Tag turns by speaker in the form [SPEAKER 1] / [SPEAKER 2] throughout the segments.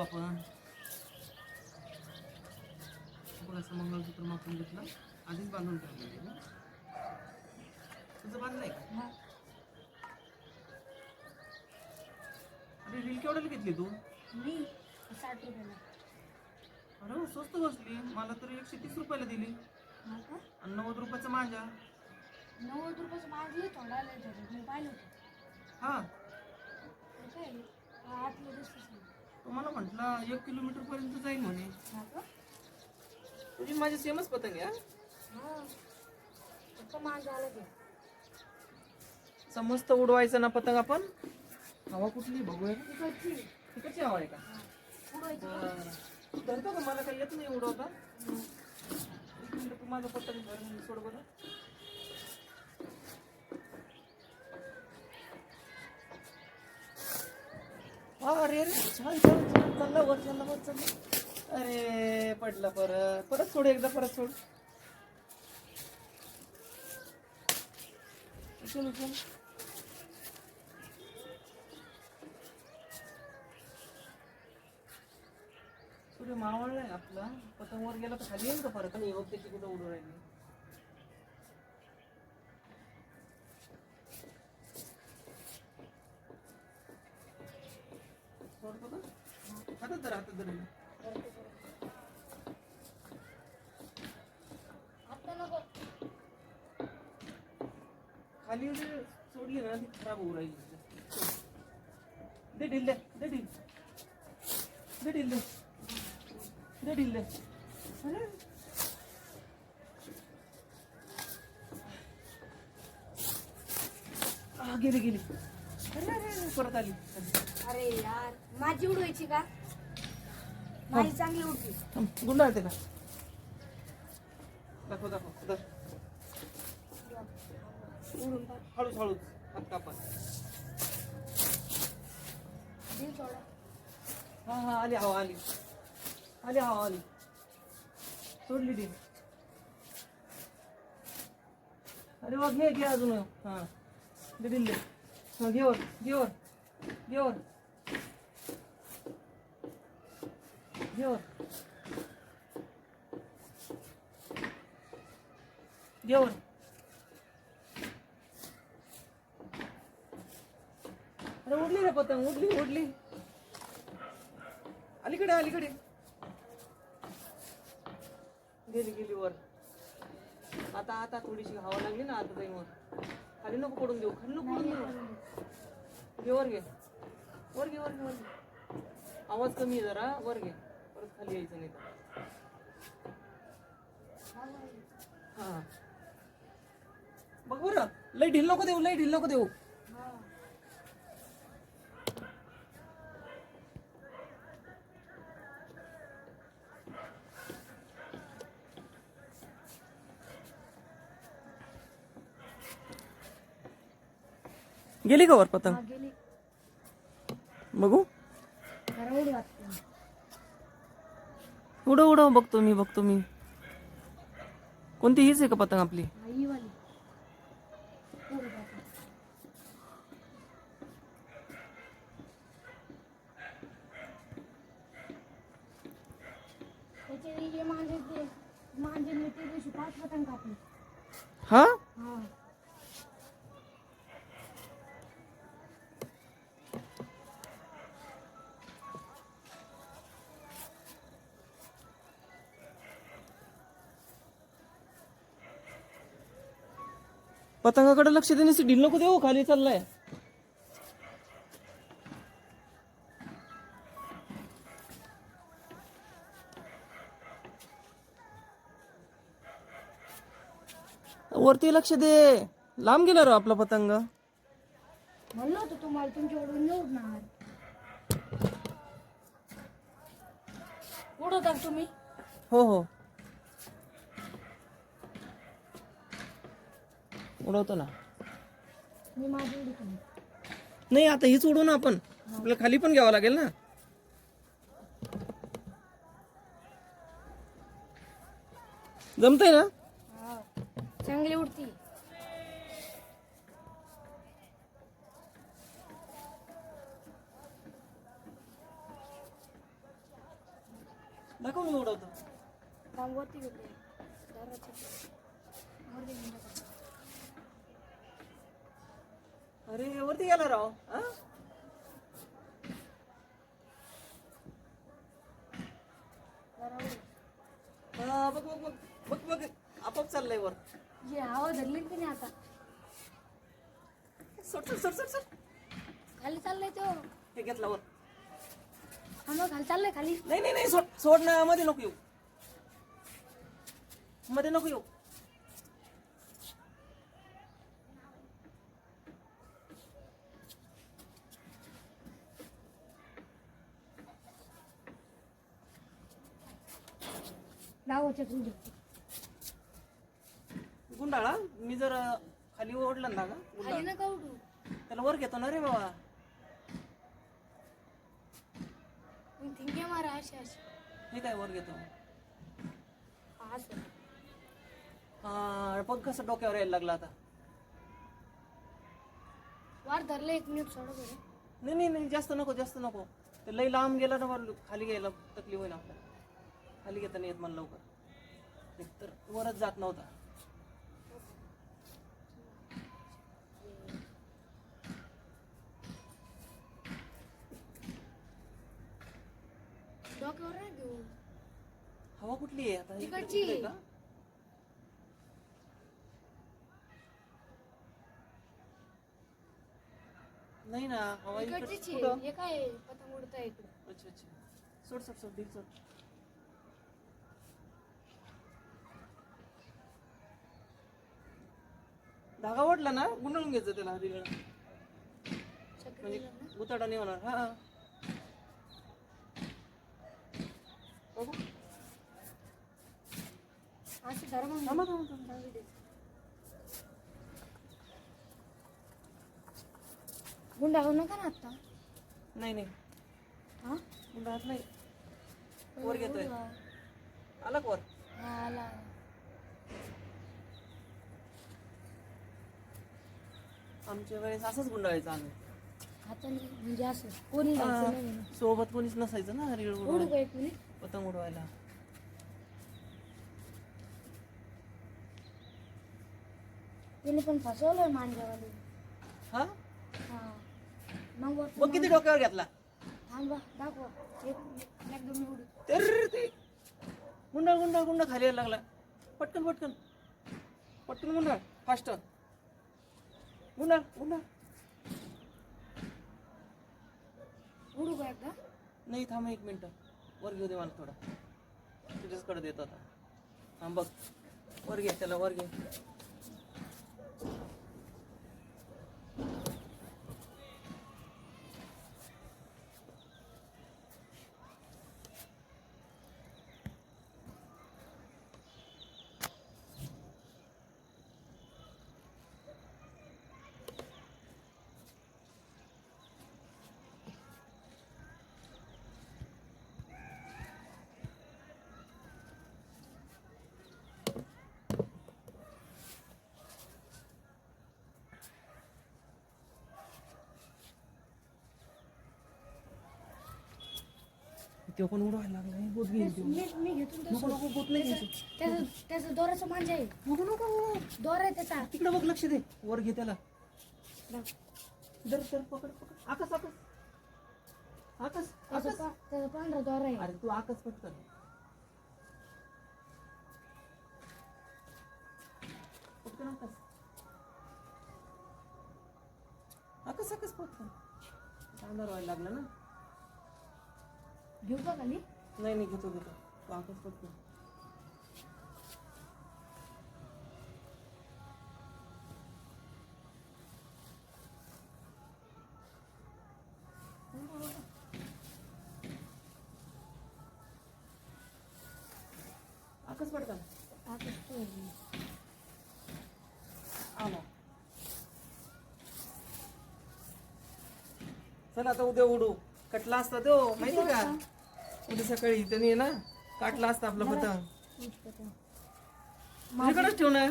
[SPEAKER 1] आपण. बघ असं मंगळसूत्र मापून घेतलं, आधीच बांधून ठेवलेलं आहे. तुझं बांधलंय का? अरे रील केवढ्याला घेतली तू?
[SPEAKER 2] मी 60 रुपयाला.
[SPEAKER 1] अरे स्वस्त बसली, मला तर 130 रुपयाला दिली.
[SPEAKER 2] हा का?
[SPEAKER 1] आणि 90 रुपयाचा मांजा.
[SPEAKER 2] 90 रुपयाचं मागले थोडा आलं तरी मी पाहिलं होतं.
[SPEAKER 1] हा
[SPEAKER 2] ते काय आतलं दिसतच नाही.
[SPEAKER 1] तुम्हाला म्हटलं 1 किलोमीटर पर्यंत जाईल म्हणे.
[SPEAKER 2] हा का?
[SPEAKER 1] तुझी माझी सेमच पतंग आहे.
[SPEAKER 2] हा फक्त माग आलं ते.
[SPEAKER 1] मस्त उडवायचं ना पतंग आपण. हवा कुठली बघूया.
[SPEAKER 2] तिकडची
[SPEAKER 1] तिकडची हवा आहे का?
[SPEAKER 2] उडवायची.
[SPEAKER 1] तू धरतो का? मला काही येत नाही उडवता. एक मिनिट, तू माझं पतंग धरून सोड बरं. अरे अरे छान छान छान, चालला वर चालला वर चालला. अरे पडला, परत परत सोड, एकदा परत सोड. चल चल. सूर्य मावळलाय आपला. पतंग वर गेला तर खाली येईल का परत? आणि योग्य ती कुठं उडू राहिली. हातात धर, हातात धर.
[SPEAKER 2] आता नको.
[SPEAKER 1] खाली सोडली ना ती खराब होऊ राहिली. दे ढिल, दे ढिल, दे ढिल, दे ढिल. अरे गेली गेली. अरे अरे परत आली.
[SPEAKER 2] अरे यार माझी उडवायची का? माझी चांगली उडती.
[SPEAKER 1] गुंडाळते का? दाखव दाखव धर.
[SPEAKER 2] उडून टाक.
[SPEAKER 1] हळूच हळूच हात कापा.
[SPEAKER 2] दिल सोडा.
[SPEAKER 1] हा हा आली हवा, आली आली हवा, आली. सोडली ती. अरे वा, घे घे अजून. हा दे दिल, दे. हा घे वर, घे वर, घे वर, घे वर, घे वर. अरे उडली रे पतंग, उडली उडली. अलीकडे अलीकडे गेली गेली वर. आता आता थोडीशी हवा लागली ना, आता जाईन वर. खाली नको पडून देऊ, खाली नको पडून देऊ. घे वर, घे वर, घे वर, घे वर. आवाज कमी आहे जरा, वर घे. परत खाली यायचं नाही तर. हा बघ बरं, लई ढिल नको देऊ, लई ढिल नको देऊ. गेली का वर पतंग?
[SPEAKER 2] गेली.
[SPEAKER 1] बघू. उडव उडव, बघतो मी, बघतो मी. कोणती? हीच आहे का पतंग आपली?
[SPEAKER 2] आई वाली. त्याचे मांजे मी ते दिवशी 5 पतंग कापले.
[SPEAKER 1] हा
[SPEAKER 2] हा
[SPEAKER 1] पतंगाकडे लक्ष देण्याची ढिल नको देऊ, खाली चाललाय. वरती लक्ष दे. लांब गेला रो आपला पतंग.
[SPEAKER 2] म्हणलं होतं तुम्हाला तुमच्याकडून नाही उडणार. उडवता तुम्ही?
[SPEAKER 1] हो हो उडवतो ना.
[SPEAKER 2] मी माझी उडवतो.
[SPEAKER 1] नाही आता हीच उडवू ना आपण. आपल्याला खाली पण घ्यावं लागेल ना. जमतंय ना?
[SPEAKER 2] चांगली उडती.
[SPEAKER 1] दाखव मी उडवतो.
[SPEAKER 2] थांबवती घेते दाराची वर दे गुंडा.
[SPEAKER 1] अरे वरती गेला राव. हा हा, बघ बघ बघ बघ बघ आपोआप चाललंय वर.
[SPEAKER 2] जे हवा धरली की नाही आता
[SPEAKER 1] सोड सोड सोड सोड सोड.
[SPEAKER 2] खाली चाललंय तो.
[SPEAKER 1] हे घेतला वर.
[SPEAKER 2] हा मग खाली चाललंय खाली.
[SPEAKER 1] नाही नाही नाही सोड सोड ना. मध्ये नको येऊ. मध्ये नको येऊ.
[SPEAKER 2] डावाच्या गुंडा.
[SPEAKER 1] गुंडाळा मी जर खाली ओढला ना का
[SPEAKER 2] खाली
[SPEAKER 1] गुंडाळा
[SPEAKER 2] नका उडू.
[SPEAKER 1] त्याला वर घेतो ना रे बाबा.
[SPEAKER 2] मग थिंगे मारा अशी अशी.
[SPEAKER 1] हे काय वर घेतो.
[SPEAKER 2] असं
[SPEAKER 1] हा बघ कसं डोक्यावर यायला लागला आता.
[SPEAKER 2] वार धरलं 1 मिनिट सोडा बरं.
[SPEAKER 1] नाही नाही नाही जास्त नको जास्त नको. ते लई लांब गेला ना वर खाली घ्यायला तकलीफ होईल आपल्याला. खाली घेता नाही येत मला लवकर. एक तर वरच जात नव्हता.
[SPEAKER 2] डोक्यावर नाही घेऊ.
[SPEAKER 1] हवा कुठली आहे आता.
[SPEAKER 2] तिकडची.
[SPEAKER 1] इकडे का. नाही ना हवा
[SPEAKER 2] इकडचीच
[SPEAKER 1] इकडे.
[SPEAKER 2] आहे. हे काय पतंग उडताय इकडे.
[SPEAKER 1] अच्छा अच्छा. सोड सोड सोड दिल सोड. धागा ओढला ना गुंडाळून घ्यायचं त्याला रिगळा. म्हणजे गुताडा नाही होणार. हा बघू.
[SPEAKER 2] असं धरा मग.
[SPEAKER 1] थांबा थांबा थांबा.
[SPEAKER 2] गुंडा होऊ नका ना आता.
[SPEAKER 1] नाही नाही
[SPEAKER 2] हा
[SPEAKER 1] गुंडाळत नाही. वर घेतोय. आला का वर.
[SPEAKER 2] हा आला.
[SPEAKER 1] आमच्या वेळेस असंच गुंडाळायचं आम्ही.
[SPEAKER 2] हाताने म्हणजे असं कोणी जायचं नाही म्हणून.
[SPEAKER 1] सोबत कोणीच नसायचं ना रिळ
[SPEAKER 2] उडू
[SPEAKER 1] उडवायला,
[SPEAKER 2] काय कोणी.
[SPEAKER 1] पतंग उडवायला.
[SPEAKER 2] तिने पण फसवलंय मांजरावाली.
[SPEAKER 1] हा
[SPEAKER 2] हा मग वर
[SPEAKER 1] बघ किती डोक्यावर घेतला.
[SPEAKER 2] थांबा दाखवा. एकदम उडू.
[SPEAKER 1] तर ते गुंडाळ गुंडाळ गुंडा खाली यायला लागला. पटकन पटकन पटकन गुंडाळ. फास्ट गुंडाळ गुंडाळ.
[SPEAKER 2] उडू का एकदा.
[SPEAKER 1] नाही थांब 1 मिनिट. वर घेऊ दे मला थोडा. तुझ्याचकडे देतो आता. थांब बघ. वर घे त्याला वर घे. तो पण उडवायला लागला. बोट घेईल.
[SPEAKER 2] मी घेतो ना
[SPEAKER 1] नको नको बोट नाही घ्यायचं.
[SPEAKER 2] त्याचा दोराचा मांजा आहे.
[SPEAKER 1] नको नको.
[SPEAKER 2] दोरा आहे त्याचा.
[SPEAKER 1] तिकडे बघ लक्ष दे. वर घे त्याला. दर दर पकड पकड. आकाश आकाश आकाश आकाश.
[SPEAKER 2] त्याचा पांढरा दोरा आहे.
[SPEAKER 1] अरे तू आकाश पटकन. पटकन आकाश. आकाश आकाश पटकन. अंधार व्हायला लागला ना.
[SPEAKER 2] घेऊ का खाली.
[SPEAKER 1] नाही नाही घेतो घेतो. तू आकाश पटकन. आकाश पटकन.
[SPEAKER 2] आकाश तो
[SPEAKER 1] आला. चल आता उद्या उडू. कटला असता तो माहिती का. उद्या सकाळी त्यांनी ना काटला असता आपला पतंग. तुझ्याकडेच ठेव ना.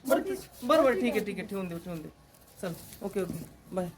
[SPEAKER 1] बरं बरं ठीक आहे ठीक आहे. ठेवून देऊ ठेवून देऊ. चल ओके ओके बाय.